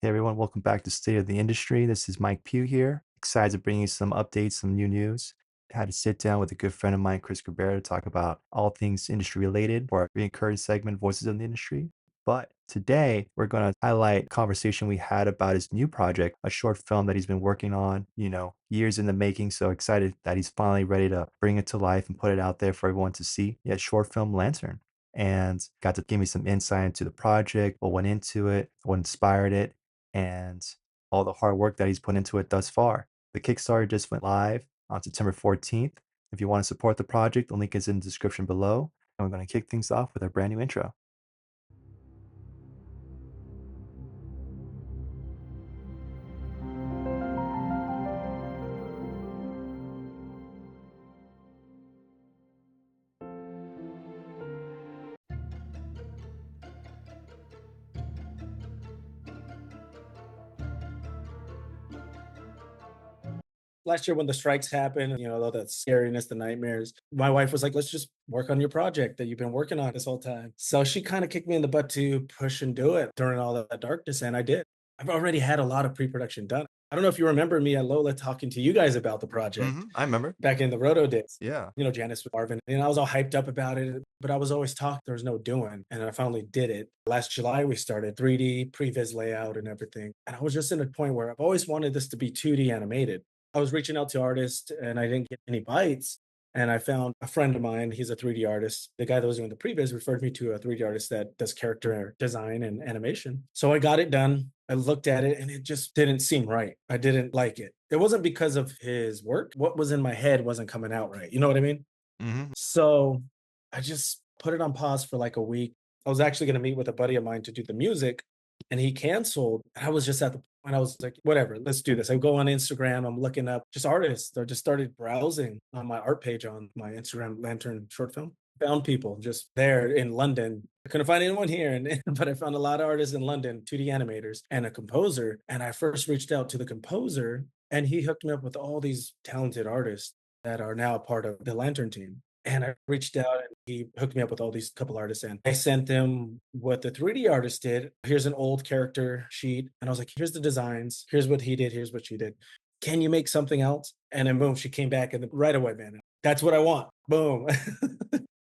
Hey everyone, welcome back to State of the Industry. This is Mike Pugh here. Excited to bring you some updates, some new news. Had to sit down with a good friend of mine, Chris Cabrera, to talk about all things industry related for our recurring segment, Voices of the Industry. But today we're going to highlight a conversation we had about his new project, a short film that he's been working on, years in the making. So excited that he's finally ready to bring it to life and put it out there for everyone to see. Yeah, short film Lantern. And got to give me some insight into the project, what went into it, what inspired it, and all the hard work that he's put into it thus far. The Kickstarter just went live on September 14th. If you want to support the project, the link is in the description below. And we're going to kick things off with our brand new intro. Last year when the strikes happened, all that scariness, the nightmares, my wife was like, let's just work on your project that you've been working on this whole time. So she kind of kicked me in the butt to push and do it during all that darkness. And I did. I've already had a lot of pre-production done. I don't know if you remember me at Lola talking to you guys about the project I remember. back in the Roto days. Yeah. Janice with Marvin, and I was all hyped up about it, but I was always talking. There was no doing, and I finally did it. Last July, we started 3D previs layout and everything, and I was just in a point where I've always wanted this to be 2D animated. I was reaching out to artists, and I didn't get any bites. And I found a friend of mine. He's a 3D artist. The guy that was doing the previs referred me to a 3D artist that does character design and animation. So I got it done. I looked at it and it just didn't seem right. I didn't like it. It wasn't because of his work. What was in my head wasn't coming out right. You know what I mean? hmm So I just put it on pause for like a week. I was actually going to meet with a buddy of mine to do the music, and he canceled. I was just at the point, I was like, whatever, let's do this. I go on Instagram, I'm looking up just artists. I just started browsing on my art page on my Instagram Lantern short film. Found people just there in London. I couldn't find anyone here, but I found a lot of artists in London, 2D animators, and a composer. And I first reached out to the composer, and he hooked me up with all these talented artists that are now part of the Lantern team. And I reached out and he hooked me up with all these couple artists. And I sent them what the 3D artist did. Here's an old character sheet. And I was like, here's the designs. Here's what he did. Here's what she did. Can you make something else? And then boom, she came back and right away, man, that's what I want. Boom.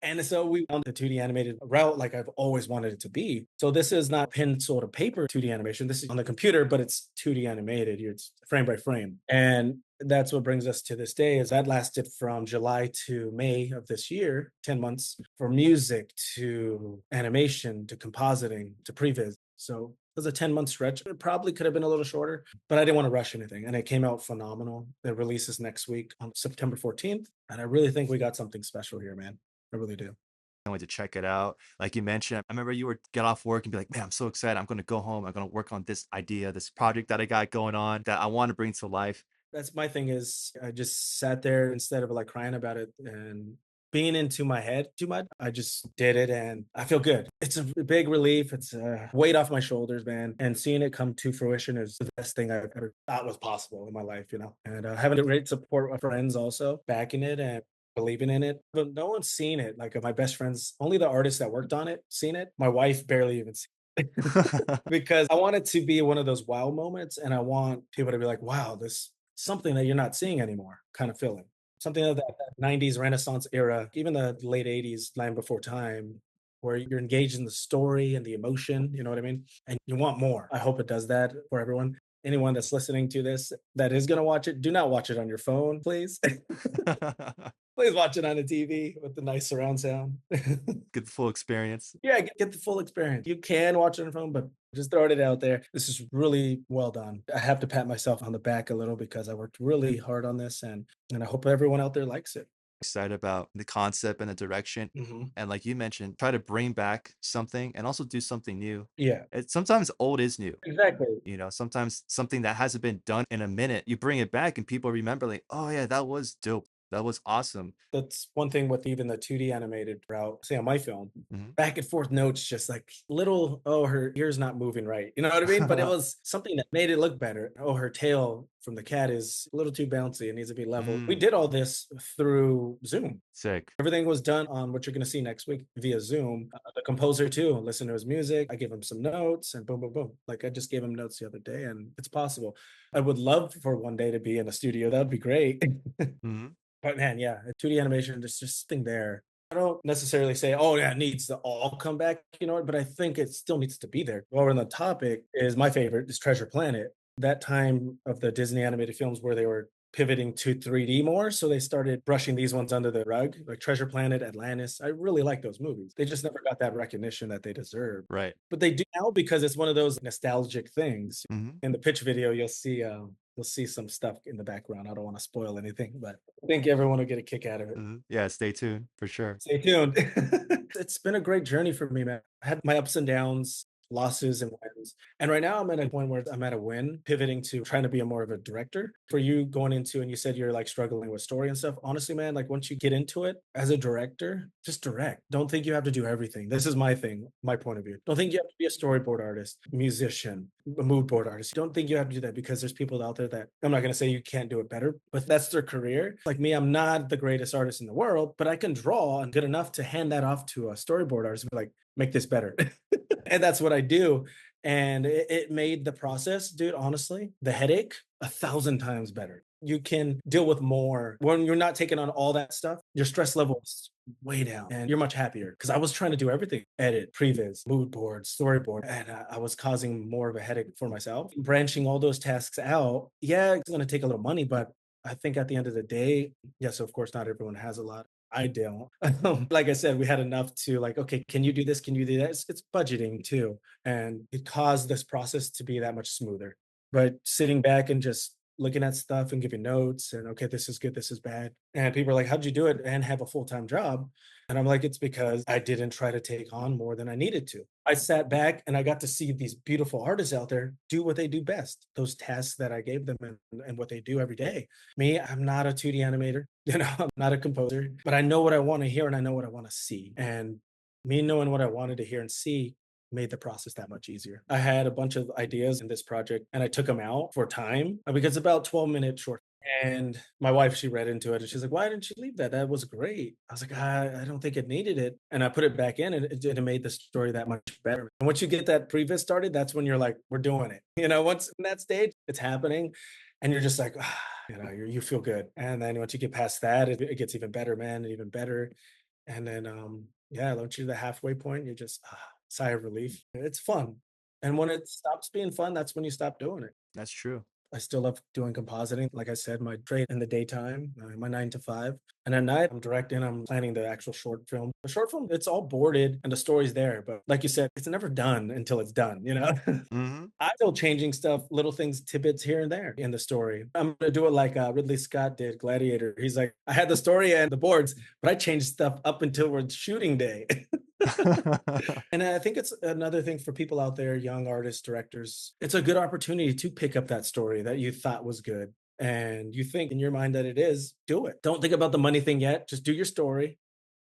And so we found the 2D animated route like I've always wanted it to be. So this is not pencil to paper 2D animation. This is on the computer, but it's 2D animated. It's frame by frame. And that's what brings us to this day is that lasted from July to May of this year, 10 months, for music to animation to compositing to previs. So it was a 10-month stretch. It probably could have been a little shorter, but I didn't want to rush anything. And it came out phenomenal. It releases next week on September 14th. And I really think we got something special here, man. I really do. I went to check it out. Like you mentioned, I remember you would get off work and be like, man, I'm so excited. I'm going to go home. I'm going to work on this idea, this project that I got going on that I want to bring to life. That's my thing is I just sat there instead of like crying about it and being into my head too much. I just did it and I feel good. It's a big relief. It's a weight off my shoulders, man. And seeing it come to fruition is the best thing I've ever thought was possible in my life, And having a great support of friends also backing it and believing in it. But no one's seen it. Like my best friends, only the artists that worked on it seen it. My wife barely even seen it. Because I want it to be one of those wow moments and I want people to be like, wow, this something that you're not seeing anymore kind of feeling. Something of that 90s Renaissance era, even the late 80s, Land Before Time, where you're engaged in the story and the emotion, you know what I mean? And you want more. I hope it does that for everyone. Anyone that's listening to this that is going to watch it, do not watch it on your phone, please. Please watch it on a TV with the nice surround sound. Get the full experience. Yeah, get the full experience. You can watch it on your phone, but just throwing it out there. This is really well done. I have to pat myself on the back a little because I worked really hard on this and I hope everyone out there likes it. Excited about the concept and the direction. Mhm. And like you mentioned, try to bring back something and also do something new. Yeah, Sometimes old is new. exactly. Sometimes something that hasn't been done in a minute, you bring it back and people remember like, oh yeah, that was dope. That was awesome. That's one thing with even the 2D animated route, say on my film, Mhm. back and forth notes, just like little, oh, her ear's not moving right. You know what I mean? But it was something that made it look better. Oh, her tail from the cat is a little too bouncy. It needs to be leveled. We Mm, did all this through Zoom. sick. Everything was done on what you're going to see next week via Zoom. The composer too, listen to his music. I gave him some notes and boom, boom, boom. Like I just gave him notes the other day, and it's possible. I would love for one day to be in a studio. That would be great. Mhm. But man, yeah, 2D animation, there's just something there. I don't necessarily say, oh, yeah, it needs to all come back, you know, but I think it still needs to be there. While we're on the topic, is my favorite is Treasure Planet. That time of the Disney animated films where they were pivoting to 3D more. So they started brushing these ones under the rug, like Treasure Planet, Atlantis. I really like those movies. They just never got that recognition that they deserve. Right. But they do now because it's one of those nostalgic things. Mhm. In the pitch video, you'll see some stuff in the background. I don't want to spoil anything, but I think everyone will get a kick out of it. Mhm. Yeah, stay tuned for sure. Stay tuned. It's been a great journey for me, man. I had my ups and downs, losses and wins. And right now I'm at a point where I'm at a win, pivoting to trying to be a more of a director. For you going into, and you said you're like struggling with story and stuff. Honestly, man, like once you get into it as a director, just direct. Don't think you have to do everything. This is my thing, my point of view. Don't think you have to be a storyboard artist, musician, a mood board artist. Don't think you have to do that, because there's people out there that, I'm not going to say you can't do it better, but that's their career. Like me, I'm not the greatest artist in the world, but I can draw and good enough to hand that off to a storyboard artist and be like, make this better. And that's what I do. And it made the process, dude, honestly, the headache 1,000 times better. You can deal with more when you're not taking on all that stuff. Your stress level is way down and you're much happier, because I was trying to do everything: edit, previs, mood board, storyboard, and I was causing more of a headache for myself. Branching all those tasks out, yeah, it's going to take a little money, but I think at the end of the day, yes, of course, not everyone has a lot. I don't. Like I said, we had enough to like, okay, can you do this? Can you do that? It's budgeting too. And it caused this process to be that much smoother. But sitting back and just looking at stuff and giving notes and, okay, this is good, this is bad. And people are like, how'd you do it and have a full time job? And I'm like, it's because I didn't try to take on more than I needed to. I sat back and I got to see these beautiful artists out there do what they do best, those tasks that I gave them, and what they do every day. Me, I'm not a 2D animator, I'm not a composer, but I know what I want to hear and I know what I want to see. And me knowing what I wanted to hear and see made the process that much easier. I had a bunch of ideas in this project and I took them out for time, because it's about 12-minute short. And my wife, she read into it and she's like, why didn't you leave that? That was great. I was like, I don't think it needed it. And I put it back in, and it made the story that much better. And once you get that previs started, that's when you're like, we're doing it. Once in that stage, it's happening. And you're just like, you feel good. And then once you get past that, it gets even better, man, and even better. And then, yeah, once you're the halfway point, you just sigh of relief. It's fun. And when it stops being fun, that's when you stop doing it. That's true. I still love doing compositing. Like I said, my trade in the daytime, my 9 to 5. And at night, I'm directing, I'm planning the actual short film. The short film, it's all boarded and the story's there. But like you said, it's never done until it's done, Mhm. I'm still changing stuff, little things, tidbits here and there in the story. I'm going to do it like Ridley Scott did Gladiator. He's like, I had the story and the boards, but I changed stuff up until we're shooting day. And I think it's another thing for people out there, young artists, directors. It's a good opportunity to pick up that story that you thought was good and you think in your mind that it is. Do it. Don't think about the money thing yet. Just do your story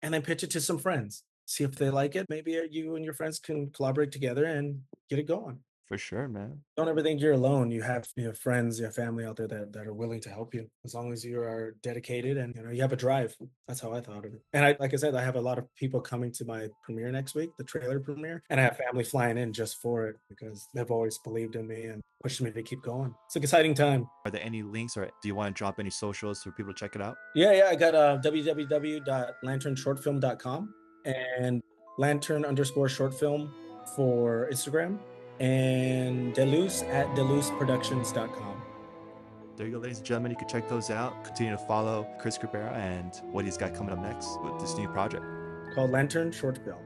and then pitch it to some friends. See if they like it. Maybe you and your friends can collaborate together and get it going. For sure, man. Don't ever think you're alone. You have friends, you have family out there that are willing to help you, as long as you are dedicated and you have a drive. That's how I thought of it. And like I said, I have a lot of people coming to my premiere next week, the trailer premiere, and I have family flying in just for it, because they've always believed in me and pushed me to keep going. It's an exciting time. Are there any links, or do you want to drop any socials for people to check it out? Yeah, I got www.lanternshortfilm.com and lantern_shortfilm for Instagram, and deluz@deluzproductions.com. There you go, ladies and gentlemen. You can check those out. Continue to follow Chris Cabrera and what he's got coming up next with this new project. Called Lantern Short Film.